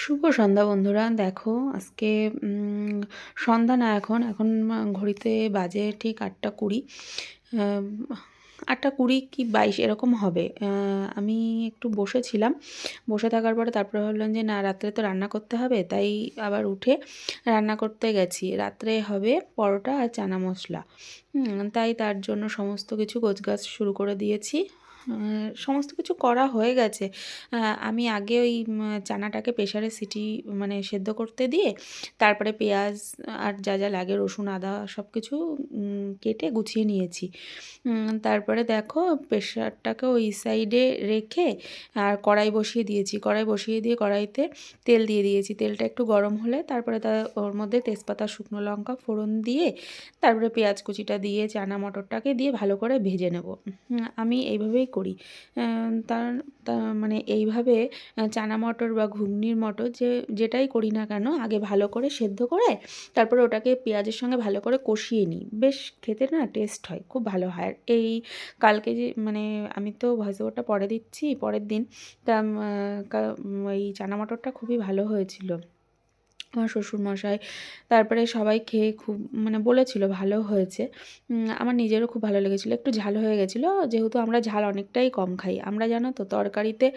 শুভ সন্ধ্যা বন্ধুরা। দেখো আজকে সন্ধ্যা না, এখন ঘড়িতে বাজে ঠিক 8টা 20। 8টা 20 কি 22 এরকম হবে। আমি একটু বসেছিলাম, বসে থাকার পরে তারপরে ভাবলাম যে না, রাত্রে তো রান্না করতে হবে, তাই আবার উঠে রান্না করতে গেছি। রাত্রে হবে পরোটা আর চানা মশলা। তাই তার জন্য সমস্ত কিছু গোছগাছ শুরু করে দিয়েছি। সমস্ত কিছু করা হয়ে গেছে। আমি আগে ওই চানাটাকে প্রেসারে সিটি মানে সেদ্ধ করতে দিয়ে তারপরে পেঁয়াজ আর যা যা লাগে, রসুন আদা সব কিছু কেটে গুছিয়ে নিয়েছি। তারপরে দেখো প্রেসারটাকে ওই সাইডে রেখে আর কড়াই বসিয়ে দিয়েছি। কড়াই বসিয়ে দিয়ে কড়াইতে তেল দিয়ে দিয়েছি। তেলটা একটু গরম হলে তারপরে ওর মধ্যে তেজপাতা, শুকনো লঙ্কা ফোড়ন দিয়ে তারপরে পেঁয়াজ কুচিটা দিয়ে চানা মটরটাকে দিয়ে ভালো করে ভেজে নেব। আমি এইভাবেই করি। তার মানে এইভাবে চানা মটর বা ঘুগনির মটর যেটাই করি না কেন, আগে ভালো করে সেদ্ধ করে তারপরে ওটাকে পেঁয়াজের সঙ্গে ভালো করে কষিয়ে নিই। বেশ খেতে না টেস্ট হয়, খুব ভালো হয়। আর এই কালকে যে মানে আমি তো ভয়েস ওভারটা পরে দিচ্ছি পরের দিন, তা এই চানা মটরটা খুবই ভালো হয়েছিল। আমার শ্বশুরমশাই তারপরে সবাই খেয়ে খুব মানে বলেছিল ভালো হয়েছে। আমার নিজেরও খুব ভালো লেগেছিলো। একটু ঝাল হয়ে গেছিলো, যেহেতু আমরা ঝাল অনেকটাই কম খাই। আমরা জানো তো তরকারিতে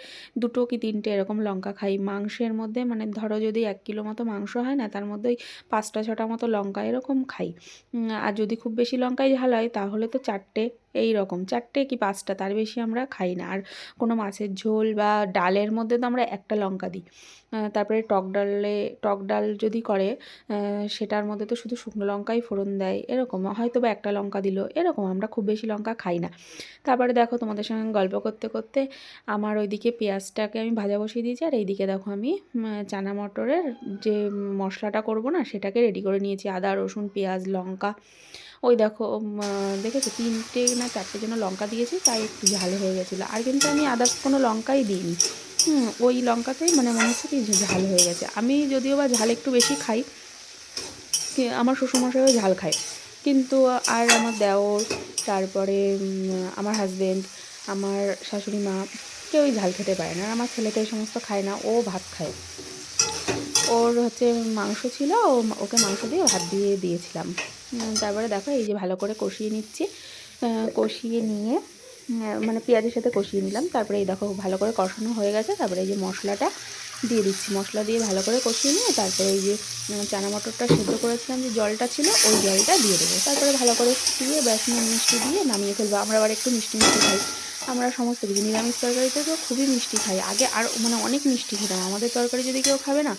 2টো কি 3টে এরকম লঙ্কা খাই। মাংসের মধ্যে মানে ধরো যদি 1 কিলো মতো মাংস হয় না, তার মধ্যে ওই 5টা 6টা মতো লঙ্কা এরকম খাই। আর যদি খুব বেশি লঙ্কাই ঝাল হয় তাহলে তো 4টে, এই রকম 4টে কি 5টা, তার বেশি আমরা খাই না। আর কোনো মাছের ঝোল বা ডালের মধ্যে তো আমরা একটা লঙ্কা দিই। তারপরে টক ডাল যদি করে সেটার মধ্যে তো শুধু শুকনো লঙ্কাই ফোড়ন দেয়, এরকম হয়তো বা একটা লঙ্কা দিল, এরকম আমরা খুব বেশি লঙ্কা খাই না। তারপরে দেখো তোমাদের সঙ্গে গল্প করতে করতে আমার ওইদিকে পেঁয়াজটাকে আমি ভাজা বসিয়ে দিয়েছি, আর এইদিকে দেখো আমি চানা মটরের যে মশলাটা করব না, সেটাকে রেডি করে নিয়েছি। আদা, রসুন, পেঁয়াজ, লঙ্কা। ওই দেখো দেখেছো 3টে না 4টে যেন লঙ্কা দিয়েছি, তাই একটু ঝাল হয়ে গেছিলো। আর কিন্তু আমি আদার্স কোনো লঙ্কাই দিইনি। ওই লঙ্কাতেই মানে মনে হচ্ছে কি ঝাল হয়ে গেছে। আমি যদিও বা ঝাল একটু বেশি খাই, আমার শ্বশুরমশাইও ঝাল খায়, কিন্তু আর আমার দেওর, তারপরে আমার হাজবেন্ড, আমার শাশুড়ি মা কেউই ঝাল খেতে পারে না। আর আমার ছেলে তো এই সমস্ত খায় না, ও ভাত খায়। ওর হচ্ছে মাংস ছিল, ওকে মাংস দিয়ে ভাত দিয়ে দিয়েছিলাম। তারপরে দেখো এই যে ভালো করে কষিয়ে নিচ্ছি। কষিয়ে নিয়ে মানে পেঁয়াজের সাথে কষিয়ে নিলাম। তারপরে এই দেখো ভালো করে কষানো হয়ে গেছে। তারপরে এই যে মশলাটা দিয়ে দিচ্ছি। মশলা দিয়ে ভালো করে কষিয়ে নিয়ে তারপরে এই যে চানা মটরটা সেদ্ধ করেছিলাম, যে জলটা ছিল ওই জলটা দিয়ে দেবো। তারপরে ভালো করে ফুটিয়ে বেসন মিষ্টি দিয়ে নামিয়ে ফেলবো। আমরা আবার একটু মিষ্টি মিষ্টি খাই। আমরা সমস্ত কিছু নিরামিষ তরকারিতে তো খুবই মিষ্টি খাই। আগে আর মানে অনেক মিষ্টি খেতাম। আমাদের তরকারি যদি কেউ খাবে না,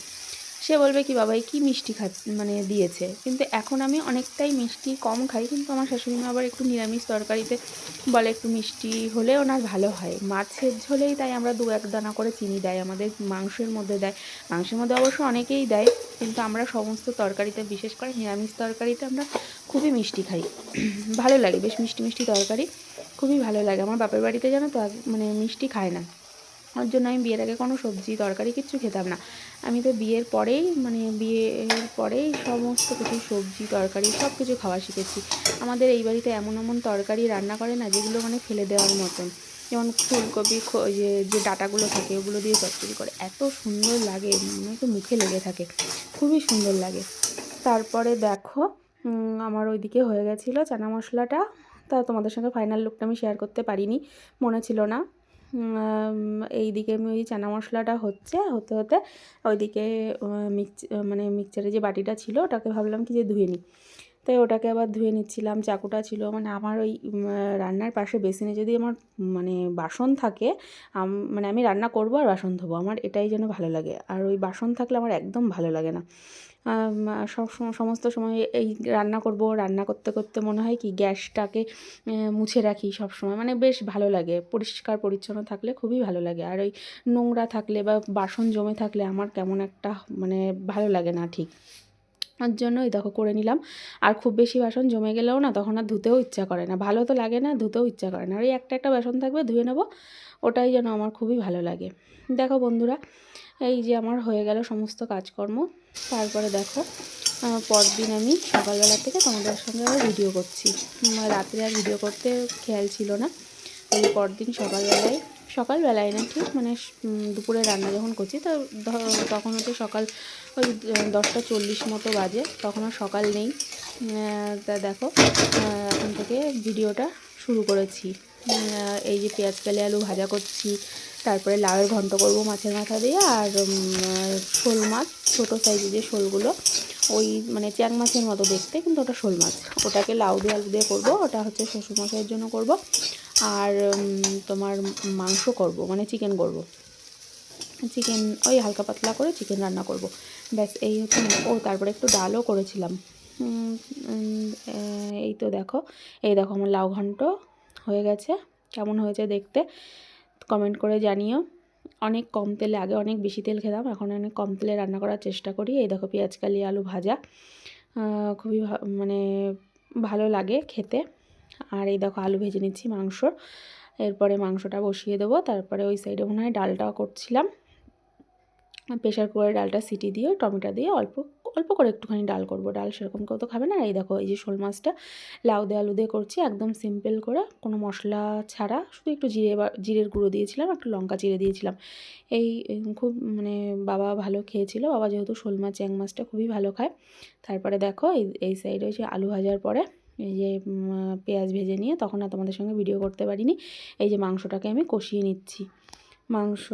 সে বলবে কি বাবা কি মিষ্টি মানে দিয়েছে। কিন্তু এখন আমি অনেকটাই মিষ্টি কম খাই, কিন্তু আমার শাশুড়ি মা আবার একটু নিরামিষ তরকারিতে বলে একটু মিষ্টি হলে ওনার ভালো হয়। মাছের ঝোলেই তাই আমরা 2-1 দানা করে চিনি দেয়, আমাদের মাংসের মধ্যে দেয়। মাংসের মধ্যে অবশ্য অনেকেই দেয়, কিন্তু আমরা সমস্ত তরকারিতে, বিশেষ করে নিরামিষ তরকারিতে আমরা খুবই মিষ্টি খাই। ভালো লাগে, বেশ মিষ্টি মিষ্টি তরকারি খুবই ভালো লাগে। আমার বাপের বাড়িতে জানো তো মানে মিষ্টি খায় না, ওর জন্য আমি বিয়ের আগে কোনো সবজি তরকারি কিচ্ছু খেতাম না। আমি তো বিয়ের পরেই মানে বিয়ের পরেই সমস্ত কিছু সবজি তরকারি সব কিছু খাওয়া শিখেছি। আমাদের এই বাড়িতে এমন এমন তরকারি রান্না করে না, যেগুলো মানে ফেলে দেওয়ার মতন। যেমন ফুলকপি যে ডাঁটাগুলো থাকে ওগুলো দিয়ে চচ্চড়ি করে, এত সুন্দর লাগে, মনে তো মুখে লেগে থাকে, খুবই সুন্দর লাগে। তারপরে দেখো আমার ওইদিকে হয়ে গেছিলো চানা মশলাটা। তা তোমাদের সঙ্গে ফাইনাল লুকটা আমি শেয়ার করতে পারিনি, মনে ছিল না। এইদিকে আমি ওই চানা মশলাটা হতে হতে ওইদিকে মানে মিক্সচারে যে বাটিটা ছিল ওটাকে ভাবলাম কি যে ধুয়ে নিই, তাই ওটাকে আবার ধুয়ে নিচ্ছিলাম। চাকুটা ছিল মানে আমার ওই রান্নার পাশে বেসিনে যদি আমার মানে বাসন থাকে, মানে আমি রান্না করবো আর বাসন ধোবো, আমার এটাই যেন ভালো লাগে। আর ওই বাসন থাকলে আমার একদম ভালো লাগে না। সমস্ত সময় এই রান্না করব, রান্না করতে করতে মনে হয় কি গ্যাসটাকে মুছে রাখি সব সময়, মানে বেশ ভালো লাগে। পরিষ্কার পরিচ্ছন্ন থাকলে খুবই ভালো লাগে। আর ওই নোংরা থাকলে বা বাসন জমে থাকলে আমার কেমন একটা মানে ভালো লাগে না ঠিক। তার জন্য এই দেখো করে নিলাম। আর খুব বেশি বাসন জমে গেলেও না তখন আর ধুতেও ইচ্ছা করে না, ভালো তো লাগে না, ধুতেও ইচ্ছা করে না। আর ওই একটা একটা বাসন থাকবে ধুয়ে নেবো, ওটাই যেন আমার খুবই ভালো লাগে। দেখো বন্ধুরা, এই যে আমার হয়ে গেল সমস্ত কাজকর্ম। তারপরে দেখো পরদিন আমি সকালবেলা থেকে তোমাদের সঙ্গে আবার ভিডিও করছি। রাত্রে আর ভিডিও করতে খেয়াল ছিল না, এই পরদিন সকালবেলায় সকালবেলায় না, ঠিক মানে দুপুরে রান্না যখন করছি তো তখন হচ্ছে সকাল ওই 10টা 40 মতো বাজে, তখন আর সকাল নেই। তা দেখো এখন থেকে ভিডিওটা শুরু করেছি। এই যে পেঁয়াজ কালি আলু ভাজা করছি, তারপরে লাউয়ের ঘন্ট করব মাছের মাথা দিয়ে, আর শোল মাছ, ছোটো সাইজের যে শোলগুলো, ওই মানে চ্যাং মাছের মতো দেখতে, কিন্তু ওটা শোল মাছ, ওটাকে লাউ দিয়ে আলু দিয়ে করবো। ওটা হচ্ছে শ্বশুরমশাইয়ের জন্য করব। আর তোমার মাংস করব, মানে চিকেন করব, চিকেন ওই হালকা পাতলা করে চিকেন রান্না করব, ব্যাস এই হচ্ছে। ও তারপরে একটু ডালও করেছিলাম। এই তো দেখো, এই দেখো আমার লাউ ঘন্ট হয়ে গেছে। কেমন হয়েছে দেখতে কমেন্ট করে জানিও। অনেক কম তেলে, আগে অনেক বেশি তেল খেতাম, এখন অনেক কম তেলে রান্না করার চেষ্টা করি। এই দেখো পেঁয়াজ কালি আলু ভাজা, খুবই মানে ভালো লাগে খেতে। আর এই দেখো আলু ভেজে নিচ্ছি মাংসর, এরপরে মাংসটা বসিয়ে দেবো। তারপরে ওই সাইডে মনে হয় ডালটাও করছিলাম, প্রেশার কুকারে ডালটা সিটি দিয়ে টমেটো দিয়ে অল্প অল্প করে একটুখানি ডাল করব। ডাল সেরকম কেউ তো খাবে না। আর এই দেখো এই যে শোল মাছটা লাউ দিয়ে আলু দিয়ে করছি, একদম সিম্পল করে, কোনো মশলা ছাড়া, শুধু একটু জিরের গুঁড়ো দিয়েছিলাম, একটু লঙ্কা চিড়ে দিয়েছিলাম। এই খুব মানে বাবা ভালো খেয়েছিল, বাবা যেহেতু শোল মাছ চ্যাং মাছটা খুবই ভালো খায়। তারপরে দেখো এই সাইডে ওই যে আলু ভাজার পরে এই যে পেঁয়াজ ভেজে নিয়ে, তখন আর তোমাদের সঙ্গে ভিডিও করতে পারিনি, এই যে মাংসটাকে আমি কষিয়ে নিচ্ছি। মাংস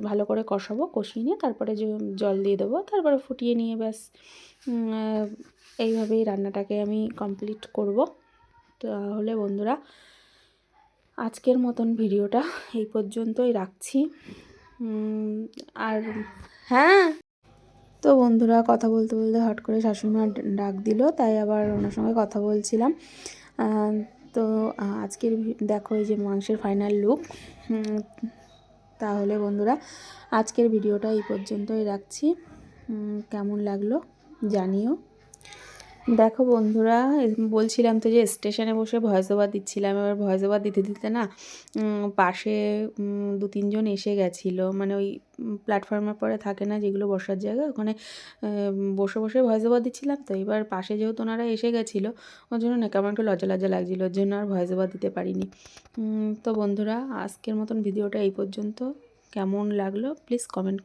ভালো করে কষাবো, কষিয়ে নিয়ে তারপরে যে জল দিয়ে দেবো, তারপরে ফুটিয়ে নিয়ে ব্যাস এইভাবেই রান্নাটাকে আমি কমপ্লিট করব। তাহলে বন্ধুরা আজকের মতন ভিডিওটা এই পর্যন্তই রাখছি। আর হ্যাঁ, তো বন্ধুরা কথা বলতে বলতে হট করে শাশুড়িমা ডাক দিল, তাই আবার ওনার সঙ্গে কথা বলছিলাম। তো আজকের দেখো এই যে মাংসের ফাইনাল লুক। তাহলে বন্ধুরা আজকের ভিডিওটা এই পর্যন্তই রাখছি। কেমন লাগলো জানিও। দেখো বন্ধুরা, বলছিলাম তো যে স্টেশনে বসে ভয়েস ওভার দিচ্ছিলাম, এবার ভয়েস ওভার দিতে দিতে না পাশে 2-3 জন এসে গেছিলো, মানে ওই প্ল্যাটফর্মের পরে থাকে না যেগুলো বসার জায়গা, ওখানে বসে বসে ভয়েস ওভার দিচ্ছিলাম। তো এবার পাশে যেহেতু ওনারা এসে গেছিলো, ওর জন্য না কেমন একটু লজ্জা লজ্জা লাগছিলো, ওর জন্য আর ভয়েস ওভার দিতে পারিনি। তো বন্ধুরা আজকের মতন ভিডিওটা এই পর্যন্ত। কেমন লাগলো প্লিজ কমেন্ট